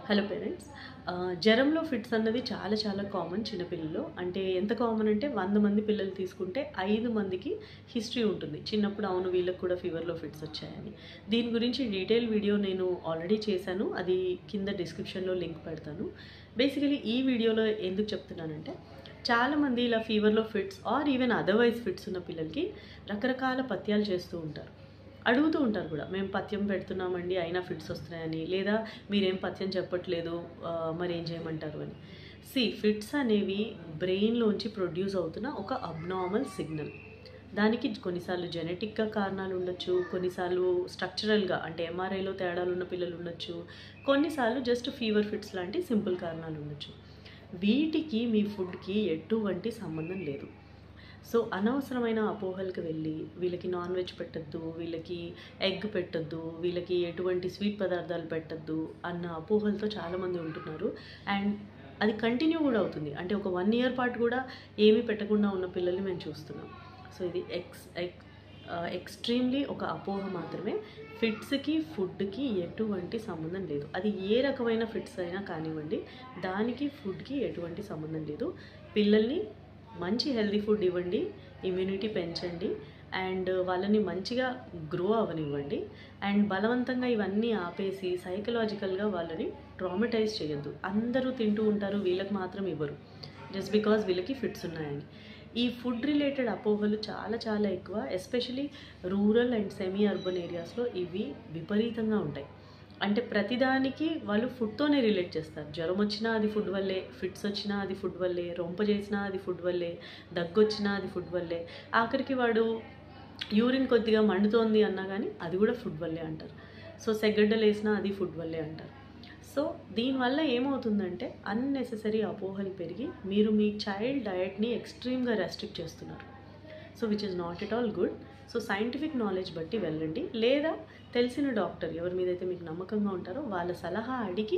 Hello parents. జ్వరంలో fits అన్నది చాలా చాలా కామన్ చిన్నపిల్లల్లో. అంటే ఎంత కామన్ అంటే 100 మంది పిల్లలు తీసుకుంటే 5 మందికి హిస్టరీ ఉంటుంది. చిన్నప్పుడు అవును వీళ్ళకి కూడా ఫీవర్‌లో ఫిట్స్ వచ్చాయని. దీని గురించి డీటెయిల్ వీడియో నేను ఆల్రెడీ చేశాను. అది కింద డిస్క్రిప్షన్‌లో లింక్ పెడతాను. బేసికల్లీ ఈ వీడియోలో ఎందుకు చెప్తున్నానంటే చాలామంది ఇలా ఫీవర్‌లో fits or even otherwise fits ఉన్న పిల్లలకి రకరకాల పథ్యాలు చేస్తూ ఉంటారు. అడుగుతూ ఉంటారు కూడా, మేము పథ్యం పెడుతున్నామండి అయినా ఫిట్స్ వస్తున్నాయని, లేదా మీరేం పథ్యం చెప్పట్లేదు మరి ఏం చేయమంటారు అని. ఫిట్స్ అనేవి బ్రెయిన్లోంచి ప్రొడ్యూస్ అవుతున్న ఒక అబ్నార్మల్ సిగ్నల్. దానికి కొన్నిసార్లు జెనెటిక్గా కారణాలు ఉండొచ్చు, కొన్నిసార్లు స్ట్రక్చరల్గా అంటే ఎంఆర్ఐలో తేడాలు ఉన్న పిల్లలు ఉండొచ్చు, కొన్నిసార్లు జస్ట్ ఫీవర్ ఫిట్స్ లాంటి సింపుల్ కారణాలు ఉండొచ్చు. వీటికి మీ ఫుడ్కి ఎటువంటి సంబంధం లేదు. సో అనవసరమైన అపోహలకు వెళ్ళి వీళ్ళకి నాన్ వెజ్ పెట్టద్దు, వీళ్ళకి ఎగ్ పెట్టద్దు, వీళ్ళకి ఎటువంటి స్వీట్ పదార్థాలు పెట్టద్దు అన్న అపోహలతో చాలామంది ఉంటున్నారు. అండ్ అది కంటిన్యూ కూడా అవుతుంది. అంటే ఒక 1 ఇయర్ పాటు కూడా ఏమీ పెట్టకుండా ఉన్న పిల్లల్ని మేము చూస్తున్నాం. సో ఇది ఎక్స్ట్రీమ్లీ ఒక అపోహ మాత్రమే. ఫిట్స్కి ఫుడ్కి ఎటువంటి సంబంధం లేదు. అది ఏ రకమైన ఫిట్స్ అయినా కానివ్వండి, దానికి ఫుడ్కి ఎటువంటి సంబంధం లేదు. పిల్లల్ని మంచి హెల్తీ ఫుడ్ ఇవ్వండి, ఇమ్యూనిటీ పెంచండి, అండ్ వాళ్ళని మంచిగా గ్రో అవ్వనివ్వండి. అండ్ బలవంతంగా ఇవన్నీ ఆపేసి సైకలాజికల్గా వాళ్ళని ట్రామటైజ్ చేయొద్దు. అందరూ తింటూ ఉంటారు, వీళ్ళకి మాత్రం ఇవ్వరు జస్ట్ బికాజ్ వీళ్ళకి ఫిట్స్ ఉన్నాయని. ఈ ఫుడ్ రిలేటెడ్ అపోహలు చాలా చాలా ఎక్కువ. Especially rural and semi urban ఏరియాస్లో ఇవి విపరీతంగా ఉంటాయి. అంటే ప్రతిదానికి వాళ్ళు ఫుడ్తోనే రిలేట్ చేస్తారు. జ్వరం వచ్చినా అది ఫుడ్ వల్లే, ఫిట్స్ వచ్చినా అది ఫుడ్ వల్లే, రొంప చేసినా అది ఫుడ్ వల్లే, దగ్గు వచ్చినా అది ఫుడ్ వల్లే, ఆఖరికి వాడు యూరిన్ కొద్దిగా మండుతోంది అన్నా కానీ అది కూడా ఫుడ్ వల్లే అంటారు. సో సెగడ్డలు వేసినా అది ఫుడ్ వల్లే అంటారు. సో దీనివల్ల ఏమవుతుందంటే అన్నెసెసరీ అపోహలు పెరిగి మీరు మీ చైల్డ్ డయట్ని ఎక్స్ట్రీమ్గా రెస్ట్రిక్ట్ చేస్తున్నారు. So which is not at all good. So scientific knowledge బట్టి వెళ్ళండి, లేదా తెలిసిన డాక్టర్ ఎవరి మీద అయితే మీకు నమ్మకంగా ఉంటారో వాళ్ళ సలహా అడిగి